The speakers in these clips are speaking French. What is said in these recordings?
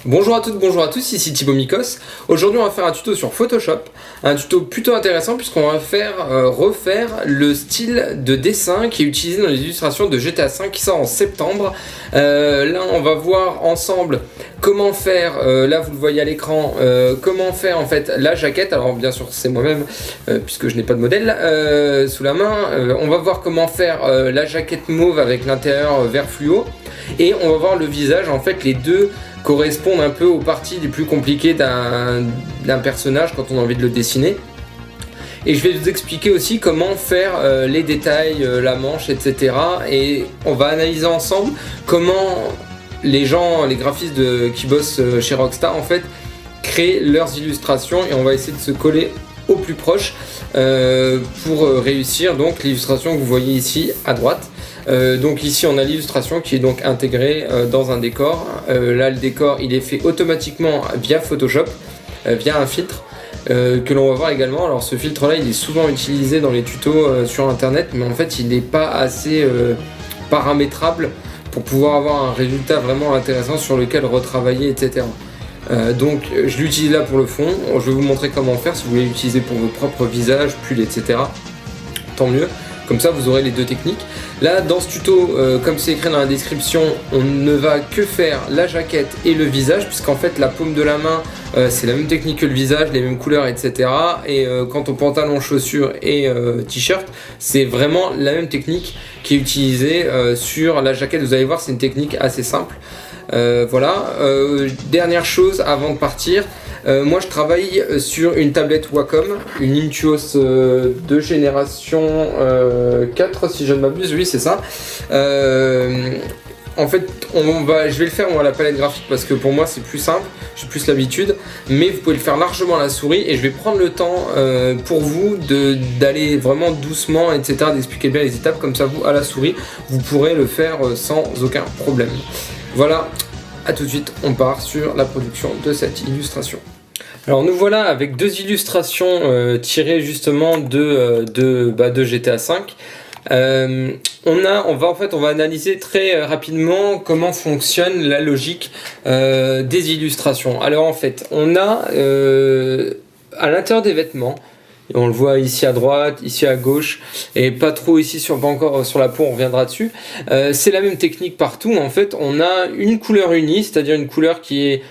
Bonjour à toutes, bonjour à tous, ici Thibaut Mikos. Aujourd'hui on va faire un tuto sur Photoshop, un tuto plutôt intéressant puisqu'on va refaire le style de dessin qui est utilisé dans les illustrations de GTA V qui sort en septembre. Là on va voir ensemble comment faire, là vous le voyez à l'écran, comment faire en fait la jaquette. Alors bien sûr c'est moi-même puisque je n'ai pas de modèle sous la main. On va voir comment faire la jaquette mauve avec l'intérieur vert fluo et on va voir le visage. En fait les deux correspondent un peu aux parties les plus compliquées d'un personnage quand on a envie de le dessiner. Et je vais vous expliquer aussi comment faire les détails, la manche, etc. Et on va analyser ensemble comment les graphistes qui bossent chez Rockstar en fait créent leurs illustrations, et on va essayer de se coller au plus proche pour réussir donc l'illustration que vous voyez ici à droite. Donc ici on a l'illustration qui est donc intégrée dans un décor. Là le décor il est fait automatiquement via Photoshop, via un filtre que l'on va voir également. Alors ce filtre là il est souvent utilisé dans les tutos sur internet, mais en fait il n'est pas assez paramétrable pour pouvoir avoir un résultat vraiment intéressant sur lequel retravailler, etc. Donc je l'utilise là pour le fond. Je vais vous montrer comment faire si vous voulez l'utiliser pour vos propres visages, pulls, etc. Tant mieux. Comme ça vous aurez les deux techniques. Là dans ce tuto, comme c'est écrit dans la description, on ne va que faire la jaquette et le visage, puisqu'en fait la paume de la main c'est la même technique que le visage, les mêmes couleurs, etc. Et quant au pantalon, chaussures et t-shirt, c'est vraiment la même technique qui est utilisée sur la jaquette. Vous allez voir, c'est une technique assez simple. Voilà, dernière chose avant de partir, moi je travaille sur une tablette Wacom, une Intuos de génération 4 si je ne m'abuse, oui c'est ça. En fait je vais le faire à la palette graphique parce que pour moi c'est plus simple, j'ai plus l'habitude, mais vous pouvez le faire largement à la souris, et je vais prendre le temps pour vous d'aller vraiment doucement, etc., d'expliquer bien les étapes, comme ça vous à la souris vous pourrez le faire sans aucun problème. Voilà, à tout de suite, on part sur la production de cette illustration. Alors nous voilà avec deux illustrations tirées justement de GTA V. On va analyser très rapidement comment fonctionne la logique des illustrations. Alors en fait, on a à l'intérieur des vêtements, on le voit ici à droite, ici à gauche, et pas trop ici pas encore sur la peau, on reviendra dessus. C'est la même technique partout. En fait, on a une couleur unie, c'est-à-dire une couleur qui est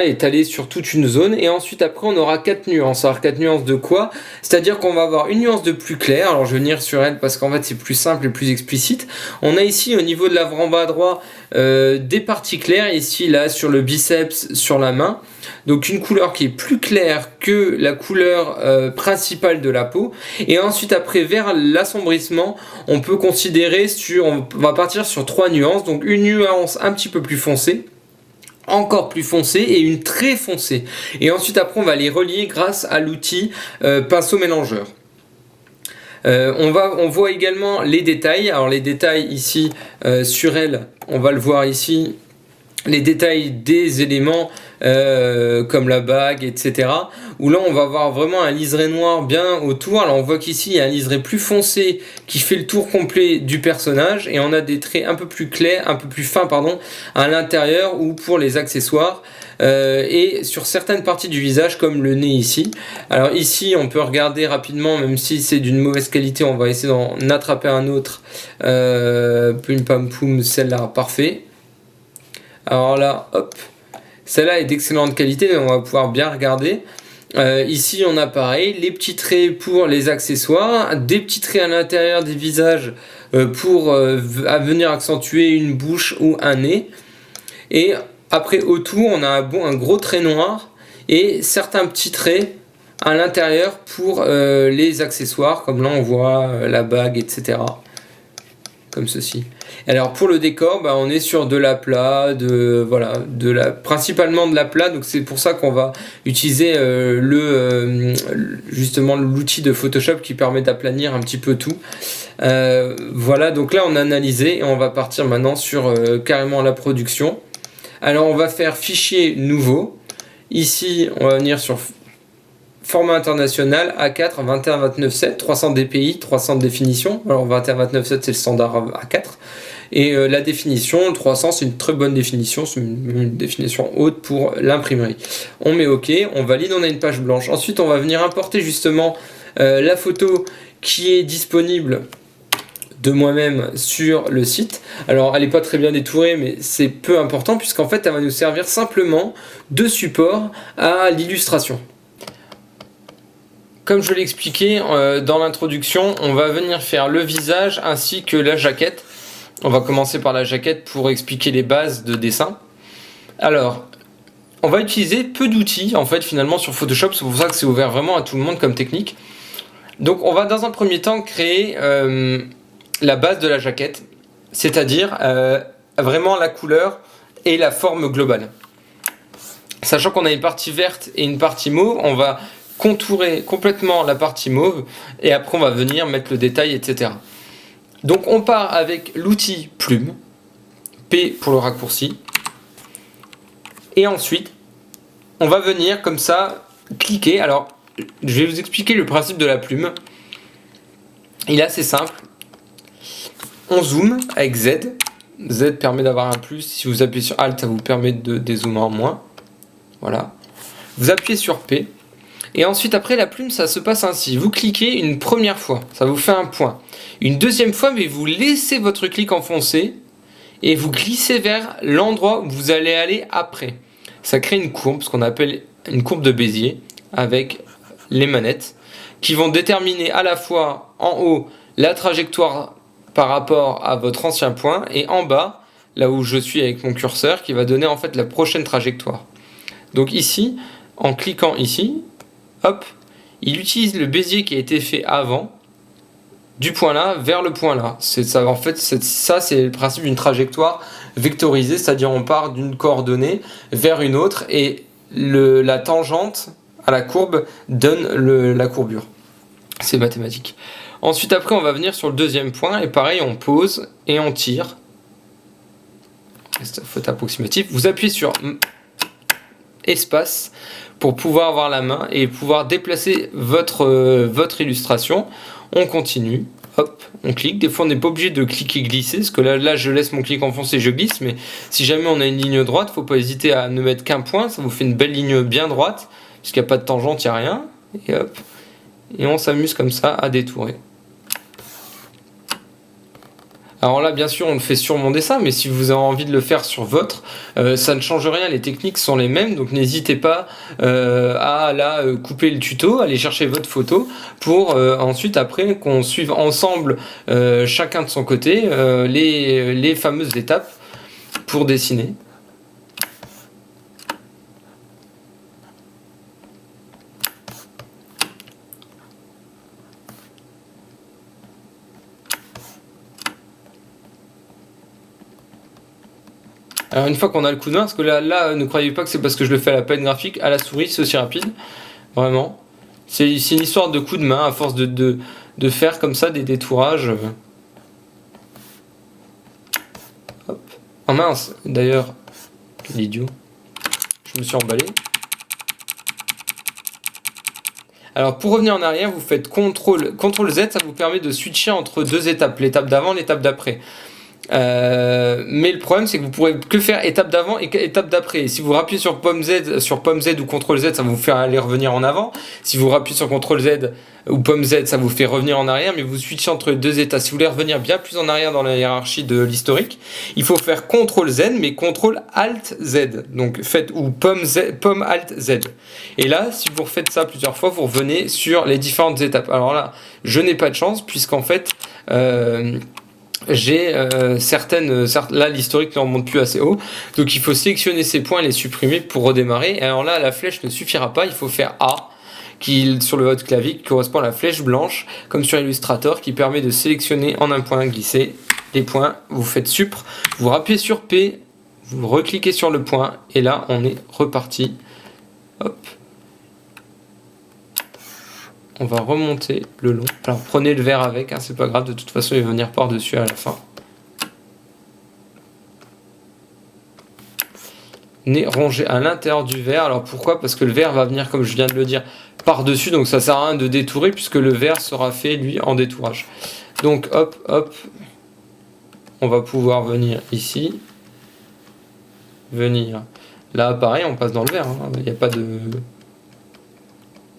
étalée sur toute une zone, et ensuite après on aura 4 nuances. Alors 4 nuances de quoi? C'est-à-dire qu'on va avoir une nuance de plus claire. Alors je vais venir sur elle parce qu'en fait c'est plus simple et plus explicite. On a ici au niveau de l'avant-bas droit des parties claires, ici là sur le biceps, sur la main. Donc une couleur qui est plus claire que la couleur principale de la peau. Et ensuite après vers l'assombrissement, on peut considérer on va partir sur 3 nuances. Donc une nuance un petit peu plus foncée, encore plus foncé, et une très foncée. Et ensuite après on va les relier grâce à l'outil pinceau mélangeur. On voit également les détails. Alors les détails ici sur elle, on va le voir ici, les détails des éléments comme la bague, etc. Où là on va avoir vraiment un liseré noir bien autour. Alors on voit qu'ici il y a un liseré plus foncé qui fait le tour complet du personnage, et on a des traits un peu plus clairs, un peu plus fins pardon, à l'intérieur ou pour les accessoires et sur certaines parties du visage comme le nez ici. Alors ici on peut regarder rapidement, même si c'est d'une mauvaise qualité, on va essayer d'en attraper un autre. Pum pam poum, celle-là parfait. Alors là hop, celle-là est d'excellente qualité, mais on va pouvoir bien regarder. Ici on a pareil, les petits traits pour les accessoires, des petits traits à l'intérieur des visages pour venir accentuer une bouche ou un nez. Et après autour on a un gros trait noir et certains petits traits à l'intérieur pour les accessoires, comme là on voit la bague, etc. Comme ceci. Alors pour le décor, on est sur de l'aplat, principalement de l'aplat, donc c'est pour ça qu'on va utiliser justement l'outil de Photoshop qui permet d'aplanir un petit peu tout. Voilà, donc là on a analysé et on va partir maintenant sur carrément la production. Alors on va faire fichier nouveau. Ici on va venir sur format international A4 21-29-7, 300 dpi, 300 de définition. Alors 21-29-7 c'est le standard A4. Et la définition, le 300, c'est une très bonne définition, c'est une définition haute pour l'imprimerie. On met OK, on valide, on a une page blanche. Ensuite, on va venir importer justement la photo qui est disponible de moi-même sur le site. Alors elle n'est pas très bien détourée, mais c'est peu important puisqu'en fait elle va nous servir simplement de support à l'illustration. Comme je l'ai expliqué dans l'introduction, on va venir faire le visage ainsi que la jaquette. On va commencer par la jaquette pour expliquer les bases de dessin. Alors, on va utiliser peu d'outils en fait finalement sur Photoshop, c'est pour ça que c'est ouvert vraiment à tout le monde comme technique. Donc on va dans un premier temps créer la base de la jaquette, c'est-à-dire vraiment la couleur et la forme globale. Sachant qu'on a une partie verte et une partie mauve, on va contourer complètement la partie mauve et après on va venir mettre le détail, etc. Donc on part avec l'outil plume, P pour le raccourci, et ensuite on va venir comme ça cliquer. Alors je vais vous expliquer le principe de la plume. Il est assez simple. On zoome avec Z. Z permet d'avoir un plus. Si vous appuyez sur Alt, ça vous permet de dézoomer en moins. Voilà. Vous appuyez sur P. Et ensuite, après la plume, ça se passe ainsi. Vous cliquez une première fois. Ça vous fait un point. Une deuxième fois, mais vous laissez votre clic enfoncé. Et vous glissez vers l'endroit où vous allez aller après. Ça crée une courbe, ce qu'on appelle une courbe de Bézier, avec les manettes, qui vont déterminer à la fois en haut la trajectoire par rapport à votre ancien point et en bas, là où je suis avec mon curseur, qui va donner en fait la prochaine trajectoire. Donc ici, en cliquant ici, hop, il utilise le Bézier qui a été fait avant, du point là vers le point là. Ça, en fait, ça c'est le principe d'une trajectoire vectorisée, c'est-à-dire on part d'une coordonnée vers une autre et la tangente à la courbe donne la courbure. C'est mathématique. Ensuite, après, on va venir sur le deuxième point et pareil, on pose et on tire. Faute approximative. Vous appuyez sur espace pour pouvoir avoir la main et pouvoir déplacer votre illustration. On continue. Hop, on clique. Des fois, on n'est pas obligé de cliquer glisser parce que là, je laisse mon clic enfoncé, je glisse. Mais si jamais on a une ligne droite, faut pas hésiter à ne mettre qu'un point. Ça vous fait une belle ligne bien droite puisqu'il n'y a pas de tangente, il n'y a rien. Et hop. Et on s'amuse comme ça à détourer. Alors là, bien sûr, on le fait sur mon dessin, mais si vous avez envie de le faire sur votre, ça ne change rien, les techniques sont les mêmes, donc n'hésitez pas à couper le tuto, aller chercher votre photo, pour ensuite, après, qu'on suive ensemble, chacun de son côté, les fameuses étapes pour dessiner. Alors une fois qu'on a le coup de main, parce que là ne croyez pas que c'est parce que je le fais à la palette graphique, à la souris c'est aussi rapide, vraiment. C'est une histoire de coup de main, à force de faire comme ça des détourages. Hop. Oh mince, d'ailleurs, quel idiot, je me suis emballé. Alors pour revenir en arrière, vous faites CTRL Z, ça vous permet de switcher entre deux étapes, l'étape d'avant, l'étape d'après. Mais le problème c'est que vous pourrez que faire étape d'avant et étape d'après. Si vous rappuyez sur pomme Z ou CTRL Z, ça vous fait aller revenir en avant. Si vous rappuyez sur CTRL Z ou pomme Z, ça vous fait revenir en arrière, mais vous switchez entre les deux états. Si vous voulez revenir bien plus en arrière dans la hiérarchie de l'historique, il faut faire CTRL Z mais CTRL Alt Z. Donc faites ou pomme Alt Z. Et là, si vous refaites ça plusieurs fois, vous revenez sur les différentes étapes. Alors là, je n'ai pas de chance puisqu'en fait j'ai là l'historique ne remonte plus assez haut, donc il faut sélectionner ces points et les supprimer pour redémarrer. Et alors là la flèche ne suffira pas, il faut faire A qui sur le haut de clavier qui correspond à la flèche blanche comme sur Illustrator qui permet de sélectionner en un point, glisser les points, vous faites supr, vous rappuyez sur P, vous recliquez sur le point et là on est reparti. Hop. On va remonter le long. Alors prenez le vert avec, hein, c'est pas grave, de toute façon il va venir par-dessus à la fin. Rongé à l'intérieur du vert. Alors pourquoi? Parce que le vert va venir, comme je viens de le dire, par-dessus, donc ça sert à rien de détourer puisque le vert sera fait lui en détourage. Donc hop, hop. on va pouvoir venir ici, venir là, pareil, on passe dans le vert, il n'y a pas de...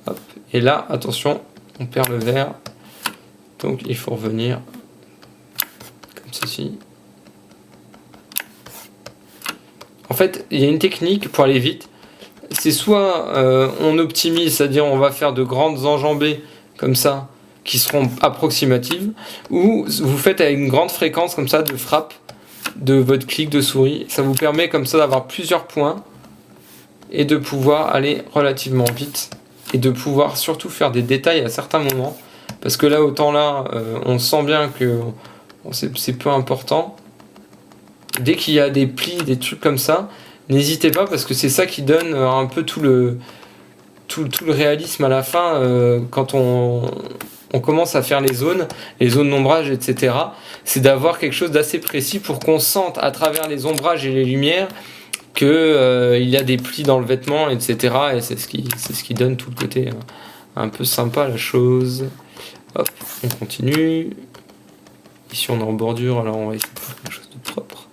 Hop. Et là, attention, on perd le vert, donc il faut revenir comme ceci. En fait, il y a une technique pour aller vite, c'est soit on optimise, c'est-à-dire on va faire de grandes enjambées comme ça, qui seront approximatives, ou vous faites avec une grande fréquence comme ça de frappe de votre clic de souris. Ça vous permet comme ça d'avoir plusieurs points et de pouvoir aller relativement vite et de pouvoir surtout faire des détails à certains moments, parce que là, autant là, on sent bien que c'est peu important. Dès qu'il y a des plis, des trucs comme ça, n'hésitez pas, parce que c'est ça qui donne un peu tout le réalisme à la fin, quand on commence à faire les zones d'ombrage, etc. C'est d'avoir quelque chose d'assez précis pour qu'on sente à travers les ombrages et les lumières que il y a des plis dans le vêtement, etc. Et c'est ce qui donne tout le côté un peu sympa à la chose. Hop, on continue. Ici on est en bordure, alors on va essayer de faire quelque chose de propre.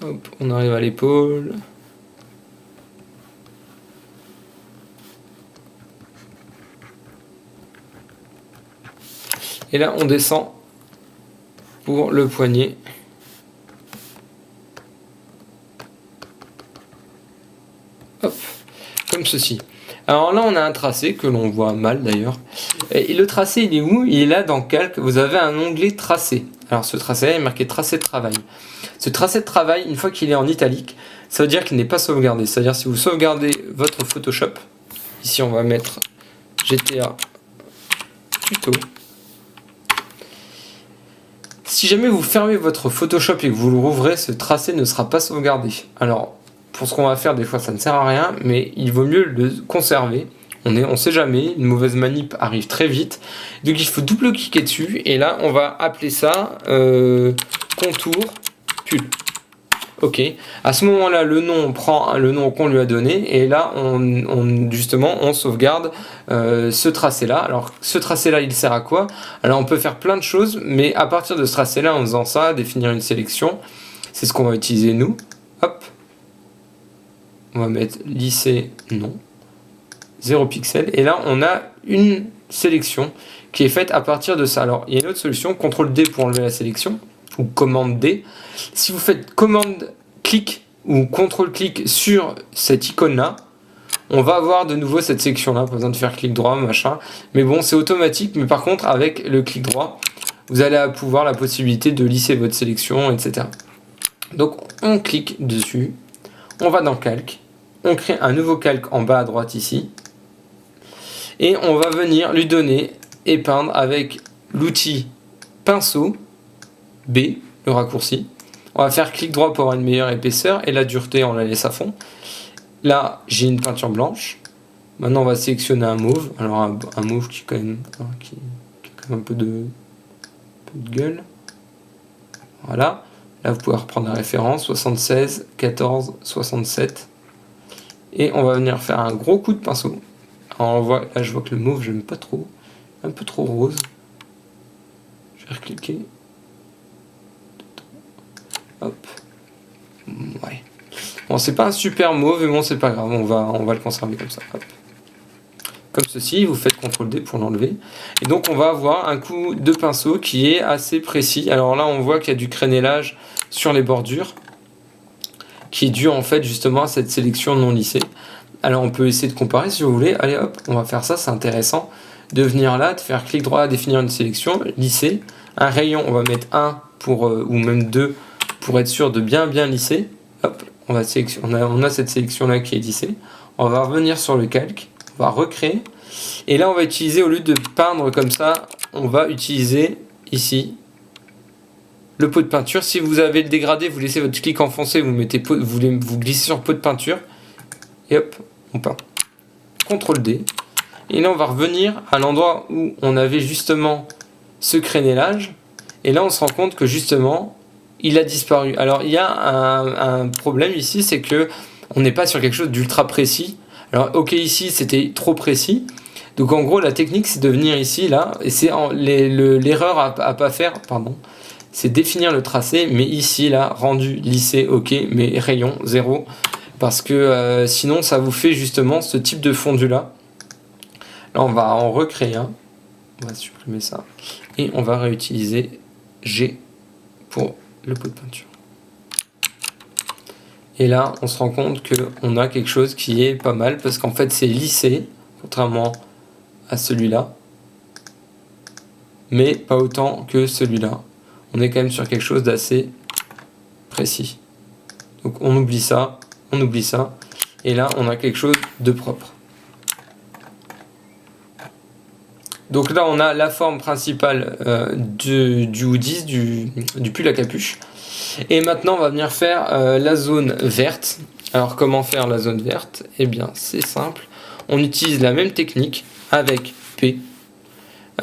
Hop, on arrive à l'épaule. Et là, on descend pour le poignet. Hop, comme ceci. Alors là, on a un tracé que l'on voit mal d'ailleurs. Et le tracé, il est où? Il est là dans Calque. Vous avez un onglet tracé. Alors ce tracé-là est marqué tracé de travail. Ce tracé de travail, une fois qu'il est en italique, ça veut dire qu'il n'est pas sauvegardé. C'est-à-dire si vous sauvegardez votre Photoshop, ici on va mettre GTA tuto. Si jamais vous fermez votre Photoshop et que vous le rouvrez, ce tracé ne sera pas sauvegardé. Alors pour ce qu'on va faire, des fois ça ne sert à rien, mais il vaut mieux le conserver. On sait jamais, une mauvaise manip arrive très vite. Donc il faut double-cliquer dessus, et là on va appeler ça contour pull. Ok, à ce moment-là, le nom, on prend le nom qu'on lui a donné, et là justement on sauvegarde ce tracé-là. Alors ce tracé-là, il sert à quoi? Alors on peut faire plein de choses, mais à partir de ce tracé-là, en faisant ça, définir une sélection, c'est ce qu'on va utiliser nous. Hop, on va mettre lisser non. 0 pixel, et là on a une sélection qui est faite à partir de ça. Alors il y a une autre solution, CTRL D pour enlever la sélection, ou commande D. Si vous faites commande clic ou CTRL clic sur cette icône là, on va avoir de nouveau cette section là, pas besoin de faire clic droit machin, mais bon c'est automatique. Mais par contre avec le clic droit, vous allez avoir la possibilité de lisser votre sélection, etc. Donc on clique dessus, on va dans calque, on crée un nouveau calque en bas à droite ici, et on va venir lui donner et peindre avec l'outil pinceau B, le raccourci. On va faire clic droit pour avoir une meilleure épaisseur, et la dureté on la laisse à fond. Là j'ai une peinture blanche. Maintenant on va sélectionner un mauve. Alors un mauve qui quand même qui a quand même un peu de gueule. Voilà. Là vous pouvez reprendre la référence 76 14 67, et on va venir faire un gros coup de pinceau. Alors on voit, là je vois que le mauve j'aime pas trop, un peu trop rose. Je vais recliquer. Hop. Ouais. Bon, c'est pas un super mauve, mais bon c'est pas grave, on va le conserver comme ça. Hop. Comme ceci, vous faites CTRL D pour l'enlever. Et donc on va avoir un coup de pinceau qui est assez précis. Alors là on voit qu'il y a du crénelage sur les bordures, qui est dû en fait justement à cette sélection non lissée. Alors on peut essayer de comparer si vous voulez. Allez hop, on va faire ça, c'est intéressant. De venir là, de faire clic droit, définir une sélection, lisser. Un rayon, on va mettre 1 pour, ou même 2 pour être sûr de bien lisser. Hop, on a cette sélection là qui est lissée. On va revenir sur le calque, on va recréer. Et là on va utiliser, au lieu de peindre comme ça, on va utiliser ici le pot de peinture. Si vous avez le dégradé, vous laissez votre clic enfoncé, vous glissez sur pot de peinture. Et hop, on peint. CTRL D. Et là on va revenir à l'endroit où on avait justement ce crénelage. Et là on se rend compte que justement il a disparu. Alors il y a un problème ici, c'est que on n'est pas sur quelque chose d'ultra précis. Alors ok, ici c'était trop précis. Donc en gros la technique c'est de venir ici là, et c'est l'erreur à pas faire, pardon, c'est définir le tracé, mais ici là, rendu lissé, ok, mais rayon 0, parce que sinon ça vous fait justement ce type de fondu là. Là on va en recréer un, on va supprimer ça, et on va réutiliser G pour le pot de peinture. Et là on se rend compte qu'on a quelque chose qui est pas mal, parce qu'en fait c'est lissé, contrairement à celui-là, mais pas autant que celui-là. On est quand même sur quelque chose d'assez précis. Donc on oublie ça, et là on a quelque chose de propre. Donc là on a la forme principale du hoodies, du pull à capuche. Et maintenant on va venir faire la zone verte. Alors comment faire la zone verte? Eh bien c'est simple, on utilise la même technique avec P.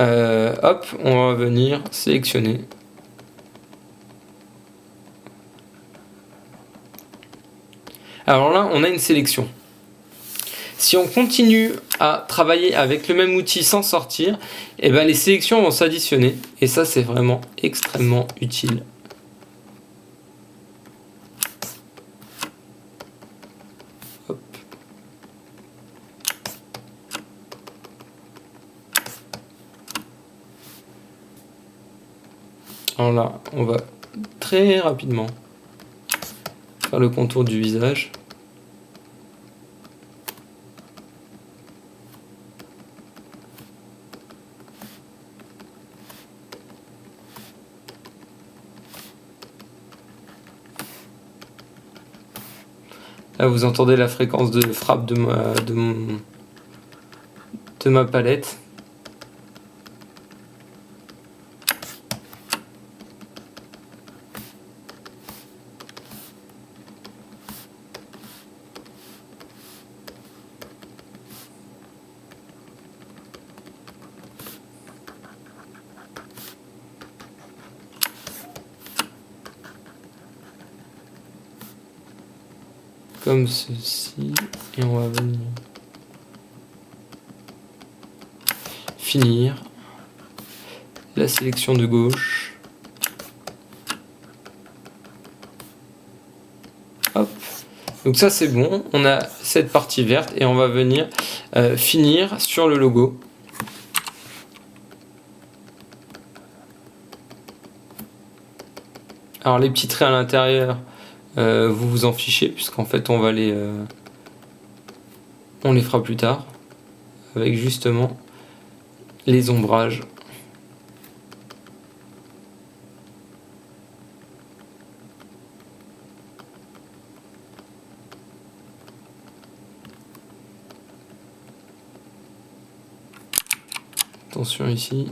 Hop, on va venir sélectionner. Alors là, on a une sélection. Si on continue à travailler avec le même outil sans sortir, eh ben les sélections vont s'additionner. Et ça, c'est vraiment extrêmement utile. Hop. Alors là, on va très rapidement faire le contour du visage. Là, vous entendez la fréquence de frappe de ma palette. Comme ceci, et on va venir finir la sélection de gauche. Hop. Donc ça c'est bon, on a cette partie verte et on va venir finir sur le logo. Alors les petits traits à l'intérieur, vous vous en fichez, puisqu'en fait on les fera plus tard avec justement les ombrages. Attention ici.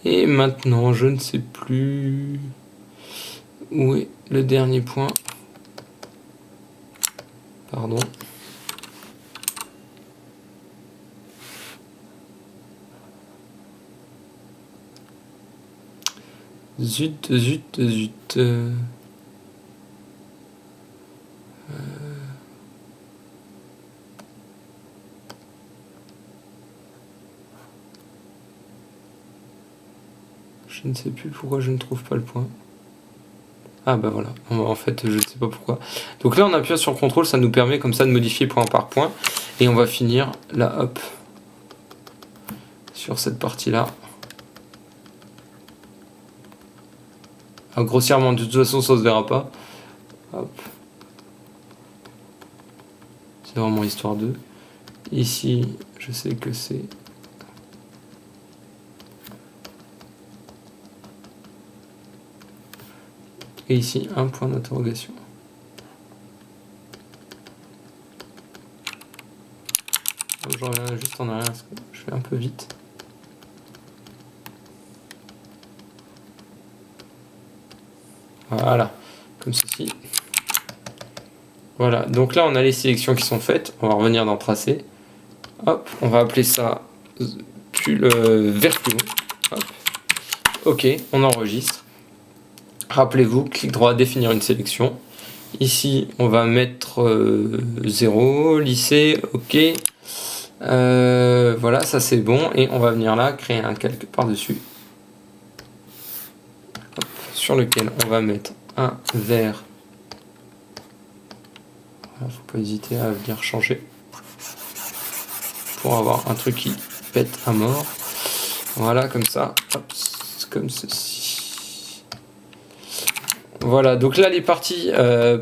Et maintenant, je ne sais plus où est le dernier point. Pardon. Zut. Je ne sais plus pourquoi je ne trouve pas le point. Ah bah voilà, en fait je ne sais pas pourquoi. Donc là on appuie sur CTRL, ça nous permet comme ça de modifier point par point. Et on va finir là, hop, sur cette partie là. Alors, grossièrement, de toute façon ça se verra pas. Hop. C'est vraiment histoire de. Ici, je sais que c'est... Et ici, un point d'interrogation. Ok. je reviens juste en arrière parce que je fais un peu vite. Voilà, comme ceci. Voilà, donc là on a les sélections qui sont faites. On va revenir dans Tracer. Hop, on va appeler ça vert plus long. Hop. Ok, on enregistre. Rappelez-vous, clic droit, définir une sélection. Ici, on va mettre 0, lycée, ok. Voilà, ça c'est bon. Et on va venir là, créer un calque par-dessus. Sur lequel on va mettre un vert. Voilà, faut pas hésiter à venir changer. Pour avoir un truc qui pète à mort. Voilà, comme ça. Hop, comme ceci. Voilà, donc là les parties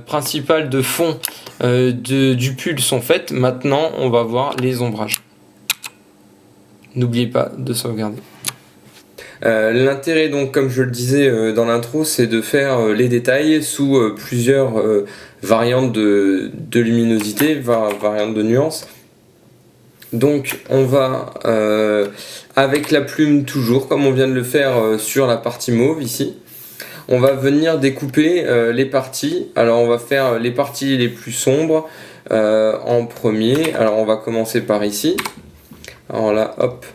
principales de fond du pull sont faites. Maintenant, on va voir les ombrages. N'oubliez pas de sauvegarder. L'intérêt, donc, comme je le disais dans l'intro, c'est de faire les détails sous plusieurs variantes de luminosité, variantes de nuances. Donc on va avec la plume toujours, comme on vient de le faire sur la partie mauve ici, on va venir découper les parties. Alors on va faire les parties les plus sombres en premier. Alors on va commencer par ici. Alors là, hop,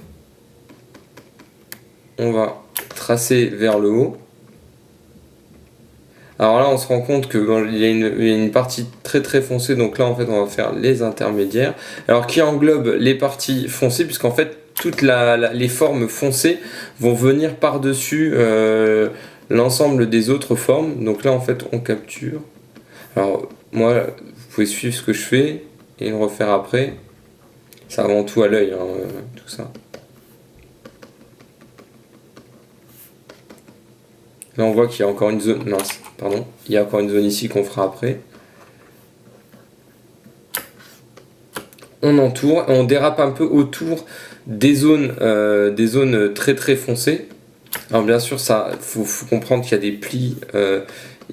on va tracer vers le haut. Alors là on se rend compte qu'il y a une partie très très foncée, donc là en fait on va faire les intermédiaires, alors qui englobe les parties foncées, puisqu'en fait toutes les formes foncées vont venir par-dessus l'ensemble des autres formes. Donc là en fait on capture. Alors moi vous pouvez suivre ce que je fais et le refaire après, c'est avant tout à l'œil tout ça. Là on voit qu'il y a encore une zone, mince, pardon, il y a encore une zone ici qu'on fera après. On entoure et on dérape un peu autour des zones très très foncées. Alors bien sûr, ça, faut comprendre qu'il y a des plis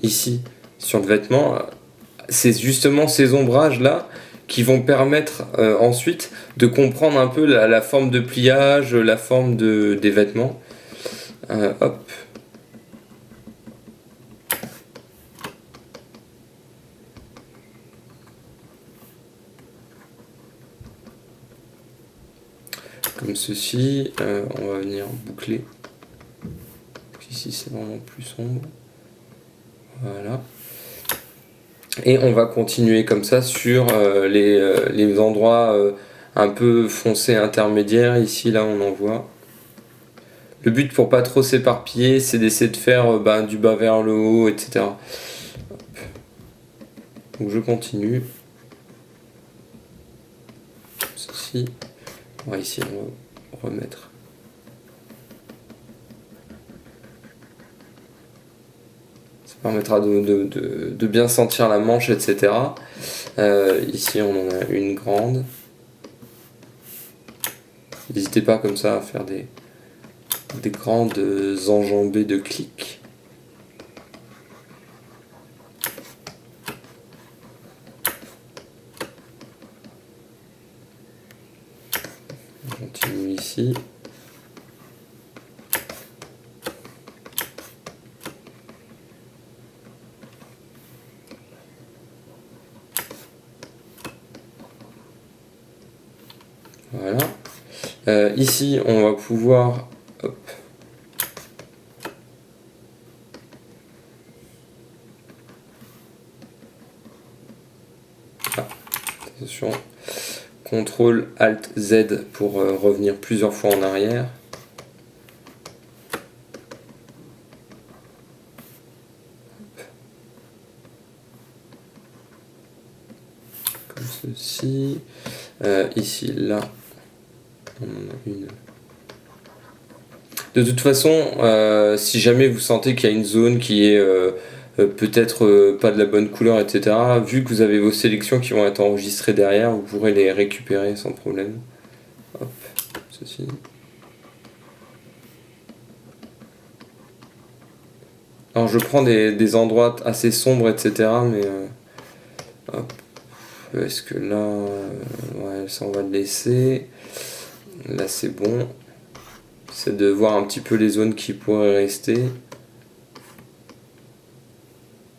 ici sur le vêtement. C'est justement ces ombrages là qui vont permettre ensuite de comprendre un peu la forme de pliage, la forme des vêtements. Hop. Comme ceci, on va venir boucler. Ici c'est vraiment plus sombre. Voilà. Et on va continuer comme ça sur les endroits un peu foncés intermédiaires. Ici là on en voit. Le but pour pas trop s'éparpiller, c'est d'essayer de faire du bas vers le haut, etc. Hop. Donc je continue. Ceci. Ouais, ici on va remettre. Ça permettra de bien sentir la manche, etc. Ici on en a une grande. N'hésitez pas comme ça à faire des grandes enjambées de clics. On continue ici. Voilà. Ici, on va pouvoir... Hop. Ah, attention. CTRL ALT Z pour revenir plusieurs fois en arrière. Comme ceci. Ici, là, on en a une. De toute façon, si jamais vous sentez qu'il y a une zone qui est peut-être pas de la bonne couleur, etc., vu que vous avez vos sélections qui vont être enregistrées derrière, vous pourrez les récupérer sans problème. Hop, ceci. Alors je prends des endroits assez sombres, etc., mais hop, est-ce que là, ouais, ça on va le laisser. Là c'est bon. C'est de voir un petit peu les zones qui pourraient rester.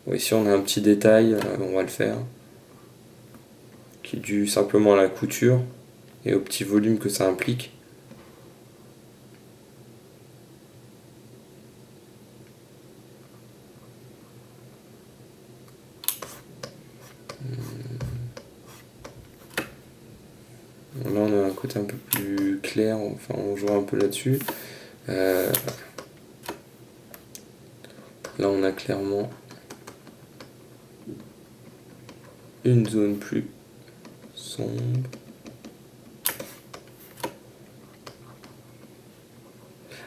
Bon, ici on a un petit détail, on va le faire. Qui est dû simplement à la couture et au petit volume que ça implique. Là on a un côté un peu plus clair, enfin on joue un peu là-dessus. Là on a clairement une zone plus sombre.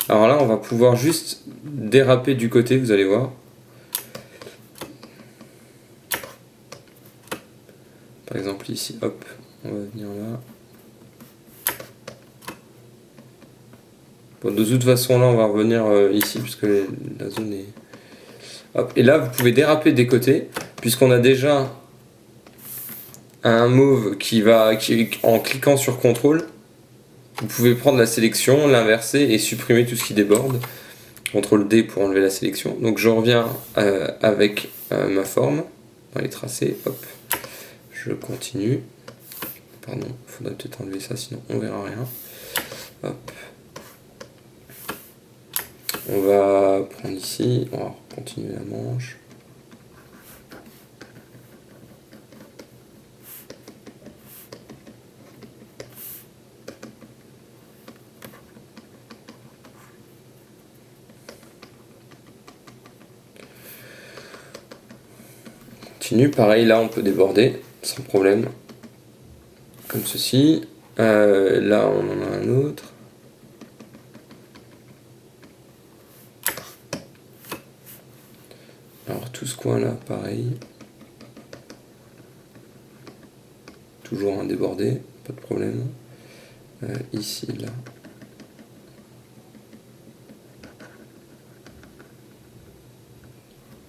Alors là on va pouvoir juste déraper du côté, vous allez voir. Par exemple ici, hop, on va venir là. Bon, de toute façon là on va revenir ici puisque la zone est... Hop. Et là vous pouvez déraper des côtés puisqu'on a déjà un mauve qui en cliquant sur CTRL, vous pouvez prendre la sélection, l'inverser et supprimer tout ce qui déborde. CTRL D pour enlever la sélection. Donc je reviens avec ma forme dans les tracés, hop, je continue. Pardon, il faudrait peut-être enlever ça sinon on verra rien. Hop. On va prendre ici, on va continuer la manche. Continue, pareil là on peut déborder sans problème. Comme ceci. Là on en a un autre. Alors tout ce coin là, pareil. Toujours un débordé, pas de problème. Ici, là.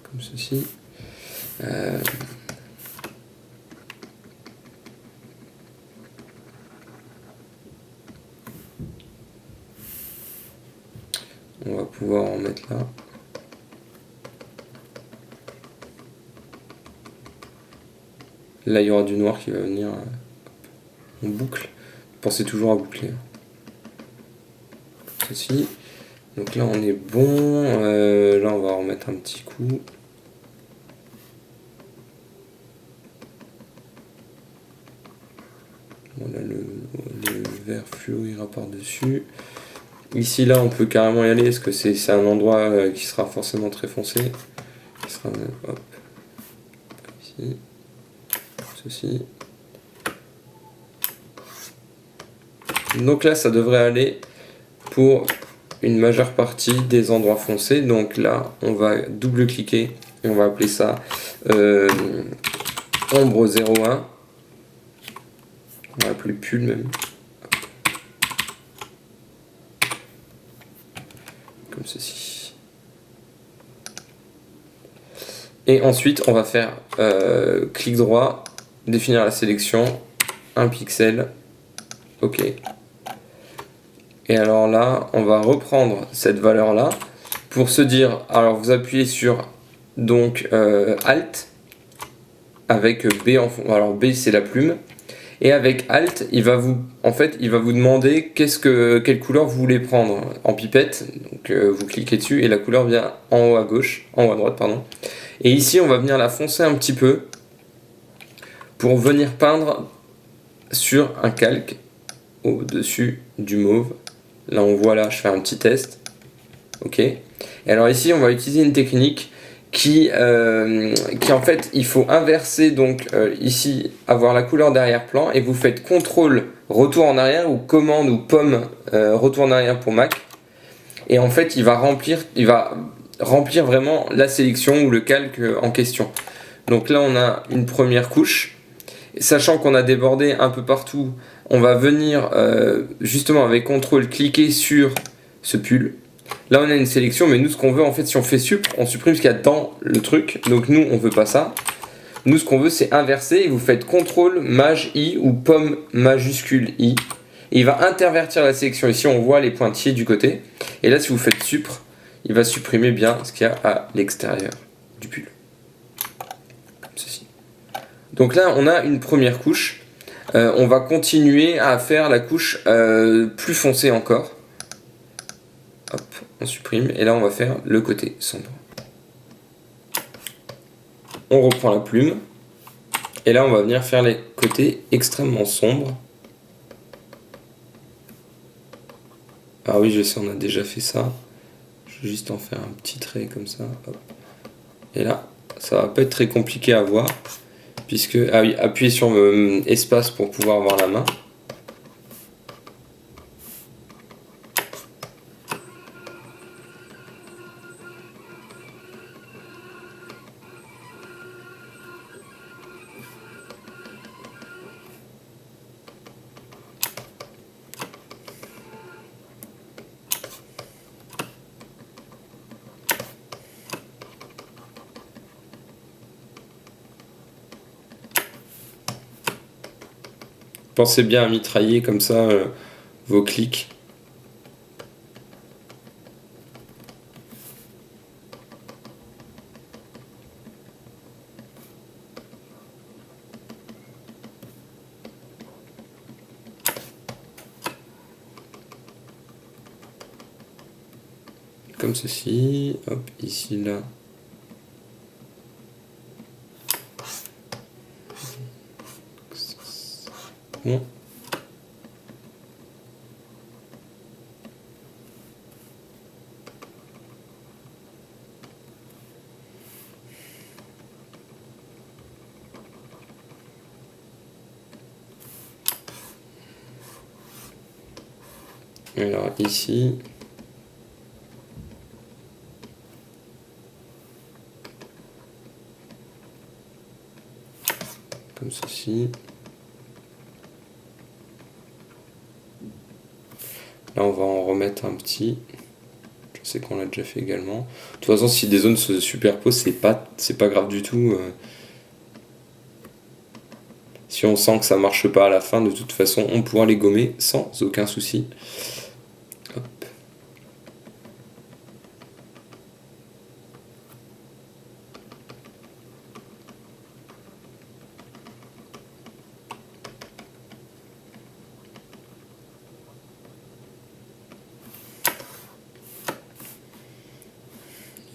Comme ceci. On va pouvoir en mettre là. Là, il y aura du noir qui va venir en boucle. Pensez toujours à boucler. Ceci. Donc là, on est bon. Là, on va en remettre un petit coup. Bon, là, le vert fluo ira par-dessus. Ici, là, on peut carrément y aller parce que c'est un endroit qui sera forcément très foncé. Qui sera, hop, ici. Ceci. Donc là ça devrait aller pour une majeure partie des endroits foncés. Donc là on va double cliquer et on va appeler ça ombre 01. On va appeler pull même. Comme ceci. Et ensuite on va faire clic droit, définir la sélection, un pixel, ok. Et alors là, on va reprendre cette valeur là pour se dire, alors vous appuyez sur donc Alt avec B en fond. Alors B c'est la plume et avec Alt il va vous demander quelle couleur vous voulez prendre en pipette. Donc vous cliquez dessus et la couleur vient en haut à gauche, en haut à droite pardon. Et ici on va venir la foncer un petit peu pour venir peindre sur un calque au-dessus du mauve. Là on voit là, je fais un petit test. Ok. Et alors ici on va utiliser une technique qui en fait il faut inverser donc ici avoir la couleur d'arrière-plan et vous faites CTRL retour en arrière ou commande ou pomme retour en arrière pour Mac. Et en fait il va remplir vraiment la sélection ou le calque en question. Donc là on a une première couche. Sachant qu'on a débordé un peu partout, on va venir justement avec CTRL cliquer sur ce pull. Là on a une sélection, mais nous ce qu'on veut en fait, si on fait sup, on supprime ce qu'il y a dans le truc. Donc nous on veut pas ça. Nous, ce qu'on veut, c'est inverser. Et vous faites CTRL Maj I ou pomme majuscule I. Et il va intervertir la sélection. Ici, on voit les pointillés du côté. Et là, si vous faites Supr, il va supprimer bien ce qu'il y a à l'extérieur du pull. Comme ceci. Donc là, on a une première couche. On va continuer à faire la couche plus foncée encore. Hop, on supprime. Et là, on va faire le côté sombre. On reprend la plume. Et là, on va venir faire les côtés extrêmement sombres. Ah oui, je sais, on a déjà fait ça. Je vais juste en faire un petit trait comme ça. Hop. Et là, ça va pas être très compliqué à voir. Puisque, ah oui, appuyez sur espace pour pouvoir voir la main. Pensez bien à mitrailler comme ça vos clics. Comme ceci, hop, ici, là. Bon. Alors ici, comme ceci. Là, on va en remettre un petit. Je sais qu'on l'a déjà fait également. De toute façon, si des zones se superposent, c'est pas grave du tout. Si on sent que ça marche pas à la fin, de toute façon, on pourra les gommer sans aucun souci. Hop.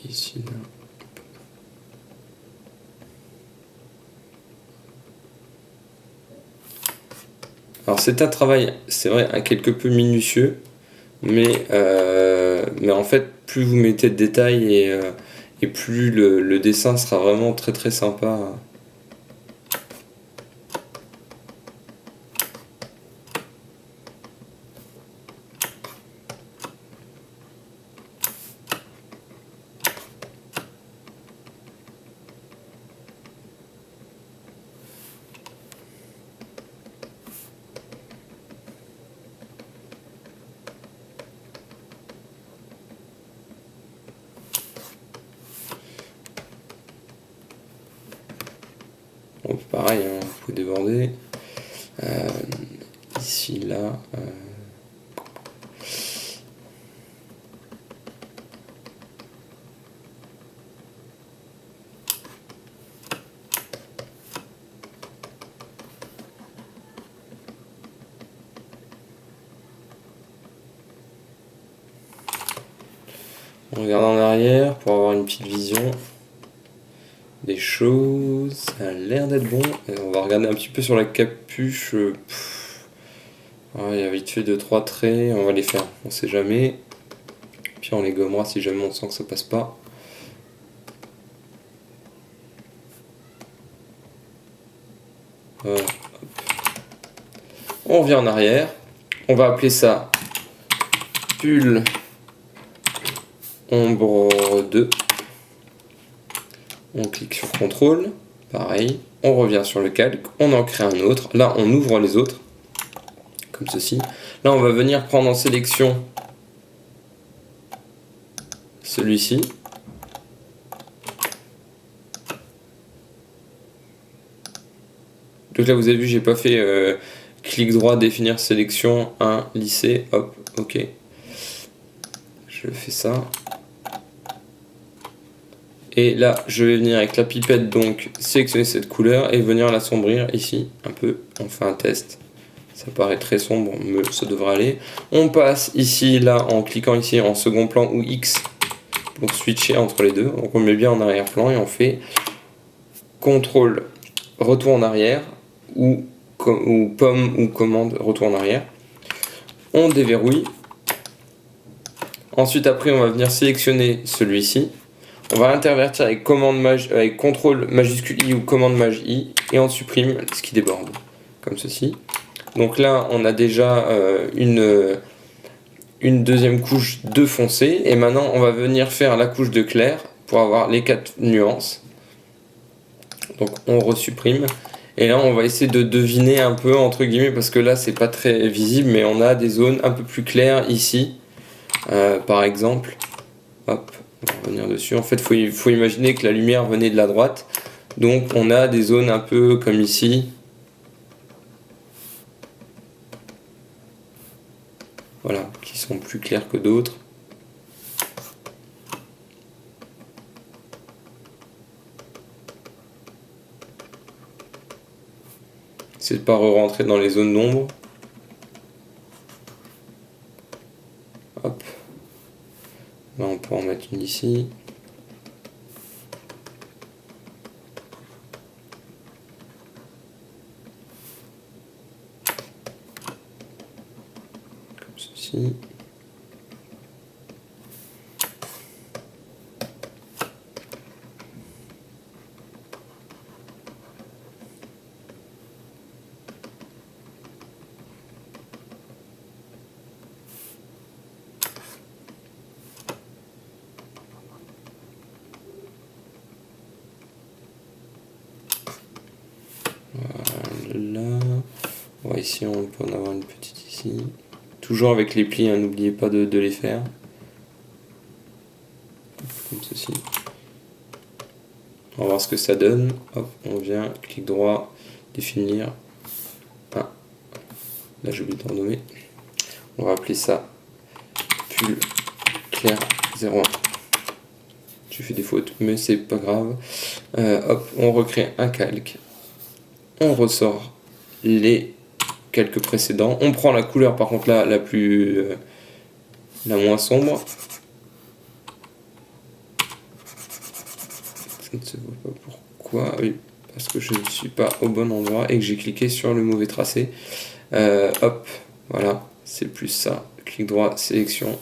Ici, là. Alors c'est un travail, c'est vrai, quelque peu minutieux, mais en fait, plus vous mettez de détails et plus le dessin sera vraiment très très sympa. Bon, pareil, hein, vous pouvez déborder. Ici, là. On regarde en arrière pour avoir une petite vision des choses. Ça a l'air d'être bon. Et on va regarder un petit peu sur la capuche. Il y a vite fait 2-3 traits. On va les faire, on sait jamais. Puis on les gommera si jamais on sent que ça passe pas. Voilà. On revient en arrière. On va appeler ça pull ombre 2. On clique sur CTRL, pareil, on revient sur le calque, on en crée un autre, là on ouvre les autres, comme ceci. Là on va venir prendre en sélection celui-ci. Donc là vous avez vu, j'ai pas fait clic droit, définir sélection, 1, lisser, hop, ok. Je fais ça. Et là, je vais venir avec la pipette, donc sélectionner cette couleur et venir l'assombrir ici, un peu. On fait un test. Ça paraît très sombre, mais ça devrait aller. On passe ici, là, en cliquant ici en second plan ou X pour switcher entre les deux. Donc on met bien en arrière-plan et on fait CTRL retour en arrière ou pomme ou commande retour en arrière. On déverrouille. Ensuite, après, on va venir sélectionner celui-ci. On va l'intervertir avec avec CTRL majuscule I ou commande maj I et on supprime ce qui déborde, comme ceci. Donc là, on a déjà une deuxième couche de foncé et maintenant on va venir faire la couche de clair pour avoir les 4 nuances. Donc on resupprime et là on va essayer de deviner un peu entre guillemets parce que là c'est pas très visible mais on a des zones un peu plus claires ici par exemple. Hop, on va revenir dessus. En fait il faut imaginer que la lumière venait de la droite donc on a des zones un peu comme ici. Voilà, qui sont plus clairs que d'autres. C'est de pas re-rentrer dans les zones d'ombre. Hop. Là on peut en mettre une ici. Comme ceci. Voilà. Bon, ici on peut en avoir une petite ici. Toujours avec les plis, hein, n'oubliez pas de les faire. Comme ceci. On va voir ce que ça donne. Hop, on vient, clic droit, définir. Ah, là j'ai oublié de renommer. On va appeler ça pull clair 01. J'ai fait des fautes, mais c'est pas grave. Hop, on recrée un calque. On ressort les calques précédents. On prend la couleur par contre là, la moins sombre. Je ne sais pas pourquoi. Oui, parce que je ne suis pas au bon endroit et que j'ai cliqué sur le mauvais tracé. Hop, voilà, c'est plus ça. Clic droit, sélection.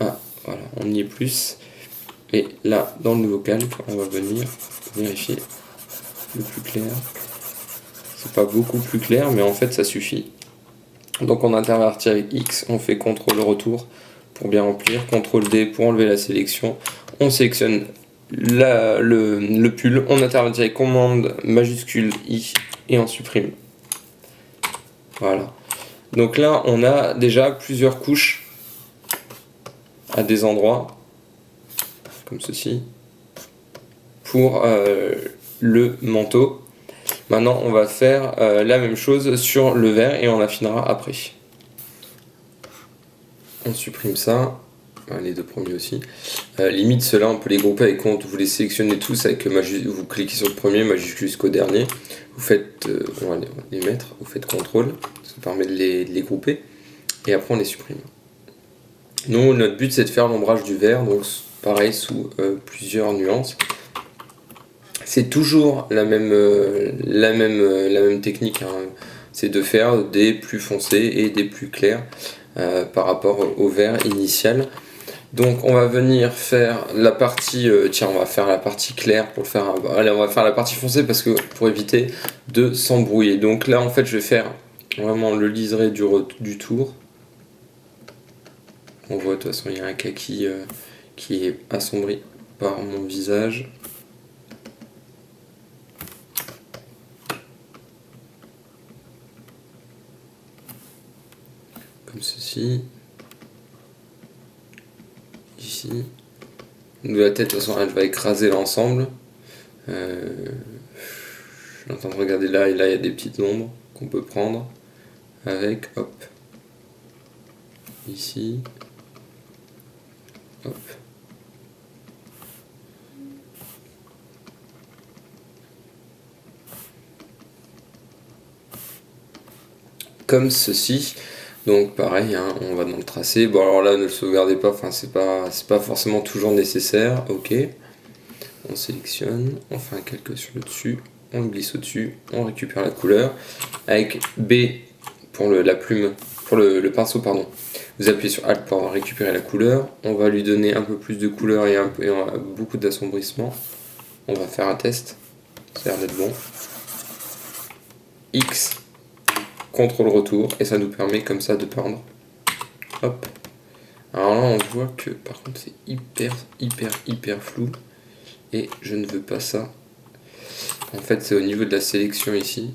Ah, voilà, on y est plus. Et là, dans le nouveau calque, on va venir vérifier le plus clair. C'est pas beaucoup plus clair, mais en fait, ça suffit. Donc, on intervertit avec X, on fait CTRL retour pour bien remplir, CTRL D pour enlever la sélection. On sélectionne le pull, on intervertit avec commande majuscule I et on supprime. Voilà. Donc là, on a déjà plusieurs couches à des endroits, comme ceci, pour le manteau. Maintenant, on va faire la même chose sur le vert et on affinera après. On supprime ça, les deux premiers aussi. Limite, ceux-là, on peut les grouper avec quand vous les sélectionnez tous, avec vous cliquez sur le premier, majuscule jusqu'au dernier. Vous faites, on va les mettre, vous faites CTRL, ça permet de les grouper, et après on les supprime. Nous, notre but c'est de faire l'ombrage du vert, donc pareil sous plusieurs nuances. C'est toujours la même technique, hein. C'est de faire des plus foncés et des plus clairs par rapport au vert initial. Donc on va venir faire la partie, tiens on va faire la partie claire pour le faire, allez on va faire la partie foncée parce que pour éviter de s'embrouiller. Donc là en fait je vais faire vraiment le liseré du tour. On voit de toute façon il y a un kaki qui est assombri par mon visage. Comme ceci. Ici. De la tête, de toute façon, elle va écraser l'ensemble. Je suis en train de regarder là, et là il y a des petites ombres qu'on peut prendre avec, hop, ici, hop. Comme ceci. Donc pareil, hein, on va dans le tracé. Bon alors là ne le sauvegardez pas, enfin c'est pas forcément toujours nécessaire. Ok. On sélectionne, on fait un calque sur le dessus, on le glisse au dessus, on récupère la couleur. Avec B pour la plume, pour le pinceau pardon. Vous appuyez sur Alt pour récupérer la couleur. On va lui donner un peu plus de couleur et beaucoup d'assombrissement. On va faire un test. Ça a l'air d'être bon. X. Contrôle retour et ça nous permet comme ça de peindre. Hop. Alors là on voit que par contre c'est hyper flou et je ne veux pas ça. En fait c'est au niveau de la sélection ici.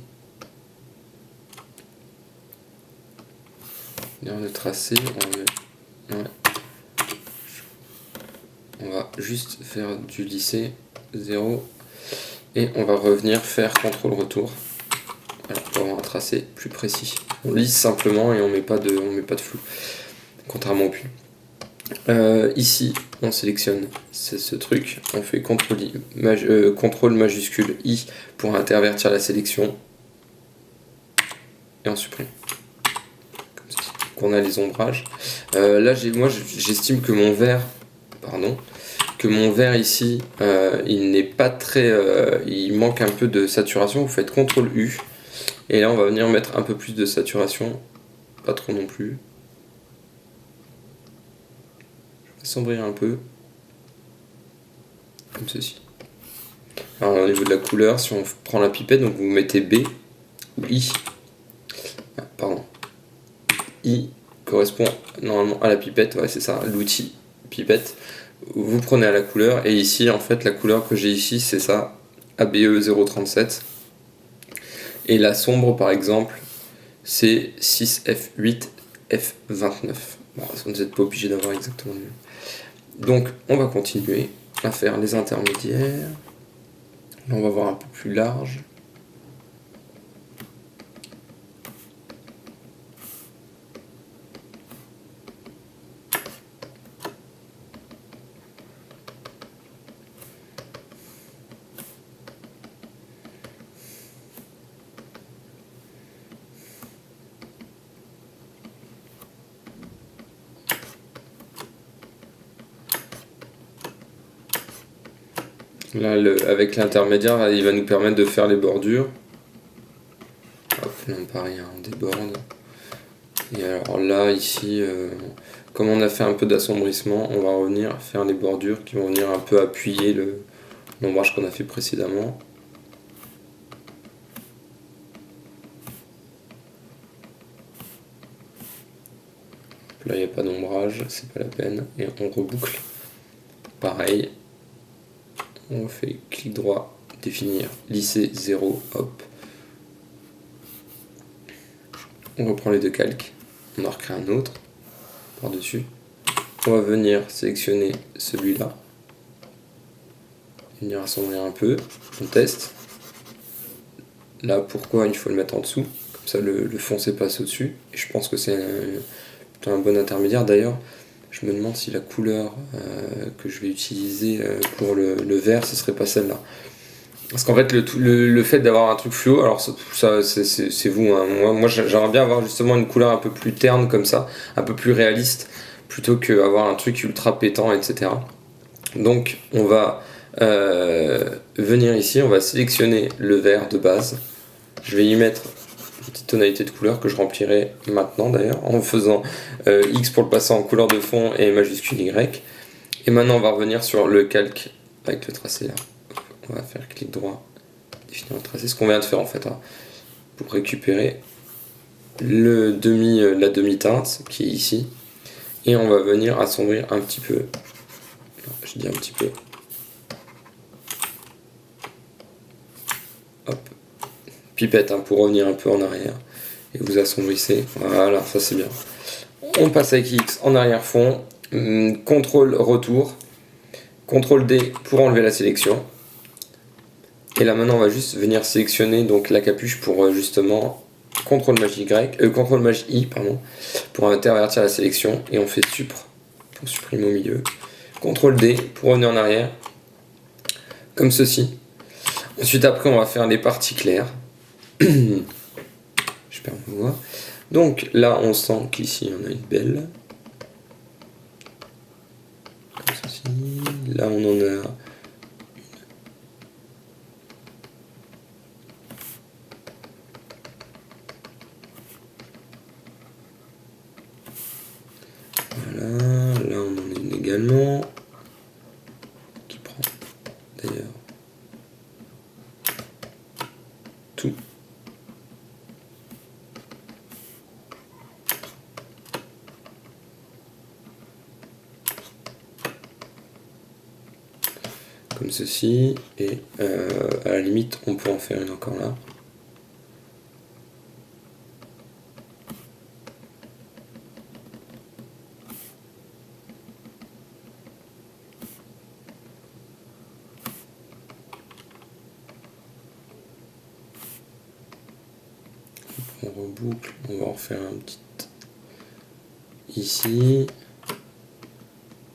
Dans le tracé on va juste faire du lisser 0 et on va revenir faire contrôle retour. Alors, pour avoir un tracé plus précis. On lisse simplement et on met pas de flou, contrairement au pull. Ici, on sélectionne ce truc, on fait contrôle majuscule I pour intervertir la sélection et on supprime. Comme ça. Donc on a les ombrages. Là, moi, j'estime que mon vert, ici, il n'est pas très, il manque un peu de saturation. Vous faites contrôle U. Et là on va venir mettre un peu plus de saturation, pas trop non plus. Je vais assombrir un peu, comme ceci. Alors au niveau de la couleur, si on prend la pipette, donc vous mettez B ou I. I correspond normalement à la pipette, ouais c'est ça, l'outil pipette. Vous prenez à la couleur et ici en fait la couleur que j'ai ici c'est ça, ABE 037. Et la sombre par exemple, c'est 6F8, F29. Bon, vous n'êtes pas obligé d'avoir exactement le même. Donc on va continuer à faire les intermédiaires. Là on va voir un peu plus large. Là, avec l'intermédiaire, il va nous permettre de faire les bordures. Hop, là, pareil, hein, on déborde. Et alors là, ici, comme on a fait un peu d'assombrissement, on va revenir faire les bordures qui vont venir un peu appuyer l'ombrage qu'on a fait précédemment. Là, il n'y a pas d'ombrage, c'est pas la peine. Et on reboucle. Pareil. On fait clic droit, définir, lisser 0, hop. On reprend les deux calques, on en recrée un autre par-dessus. On va venir sélectionner celui-là, venir assombrir un peu, on teste. Là, pourquoi il faut le mettre en dessous, comme ça le foncé passe au-dessus. Et je pense que c'est plutôt un bon intermédiaire d'ailleurs. Je me demande si la couleur que je vais utiliser pour le vert, ce serait pas celle-là. Parce qu'en fait, le fait d'avoir un truc fluo, alors ça c'est vous, hein. Moi j'aimerais bien avoir justement une couleur un peu plus terne comme ça, un peu plus réaliste, plutôt qu'avoir un truc ultra pétant, etc. Donc on va venir ici, on va sélectionner le vert de base. Je vais y mettre une petite tonalité de couleur que je remplirai maintenant d'ailleurs, en faisant X pour le passer en couleur de fond et majuscule Y. Et maintenant on va revenir sur le calque avec le tracé là. On va faire clic droit, définir le tracé, ce qu'on vient de faire en fait, hein, pour récupérer la demi-teinte qui est ici. Et on va venir assombrir un petit peu. Non, je dis un petit peu. Hop. Pipette hein, pour revenir un peu en arrière. Et vous assombrissez. Voilà, ça c'est bien. On passe avec X en arrière-fond. CTRL retour. CTRL D pour enlever la sélection. Et là maintenant on va juste venir sélectionner donc la capuche pour justement CTRL Maj I pardon, pour intervertir la sélection, et on fait Supr pour supprimer au milieu, CTRL D pour revenir en arrière, comme ceci. Ensuite après on va faire les parties claires. Je perds ma voix. Donc là on sent qu'ici on a une belle. Comme ceci. Là on en a voilà, là on en a une également qui prend d'ailleurs tout. Comme ceci, et à la limite on peut en faire une encore là. On reboucle, on va en refaire un petit ici,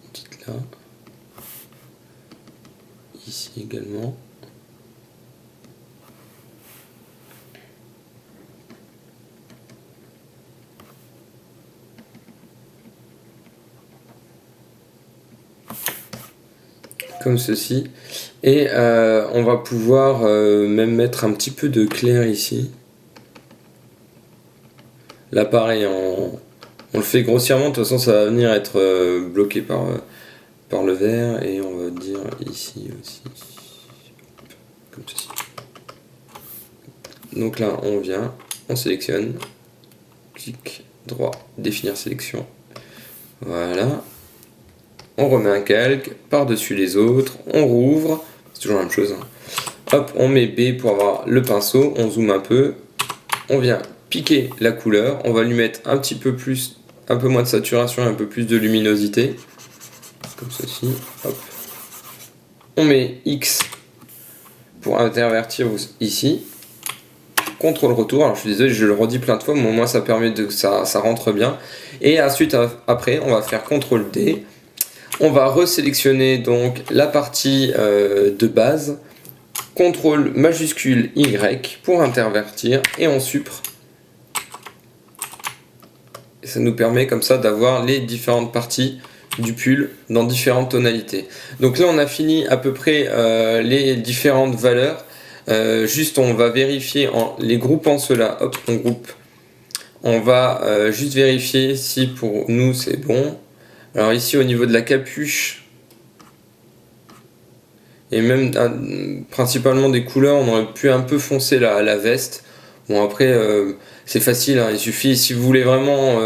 une petite là, ici également. Comme ceci, et on va pouvoir même mettre un petit peu de clair ici. Là pareil, on le fait grossièrement, de toute façon ça va venir être bloqué par le vert, et on va dire ici aussi, comme ceci. Donc là on vient, on sélectionne, clic droit, définir sélection, voilà. On remet un calque par-dessus les autres, on rouvre, c'est toujours la même chose, hein. Hop, on met B pour avoir le pinceau, on zoome un peu, on vient piquer la couleur, on va lui mettre un petit peu plus, un peu moins de saturation et un peu plus de luminosité, comme ceci, hop. On met X pour intervertir ici, CTRL retour, alors je suis désolé, je le redis plein de fois, mais au moins ça permet de que ça rentre bien, et ensuite après on va faire CTRL D. On va resélectionner donc la partie de base, CTRL majuscule Y pour intervertir, et on supr. Et ça nous permet comme ça d'avoir les différentes parties du pull dans différentes tonalités. Donc là on a fini à peu près les différentes valeurs. Juste on va vérifier en les groupant cela, hop on groupe. On va juste vérifier si pour nous c'est bon. Alors ici au niveau de la capuche et même principalement des couleurs, on aurait pu un peu foncer la veste. Bon après c'est facile, hein, il suffit, si vous voulez vraiment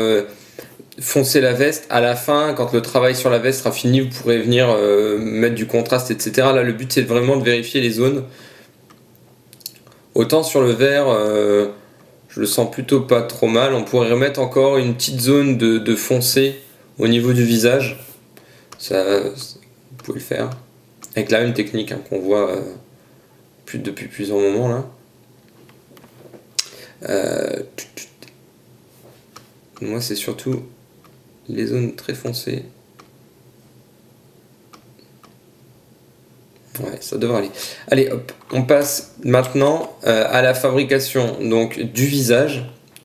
foncer la veste, à la fin quand le travail sur la veste sera fini, vous pourrez venir mettre du contraste, etc. Là le but c'est vraiment de vérifier les zones. Autant sur le vert, je le sens plutôt pas trop mal, on pourrait remettre encore une petite zone de foncé au niveau du visage, ça, vous pouvez le faire, avec la même technique hein, qu'on voit depuis plusieurs moments là. Moi c'est surtout les zones très foncées. Ouais, ça devrait aller. Allez hop, on passe maintenant à la fabrication donc du visage.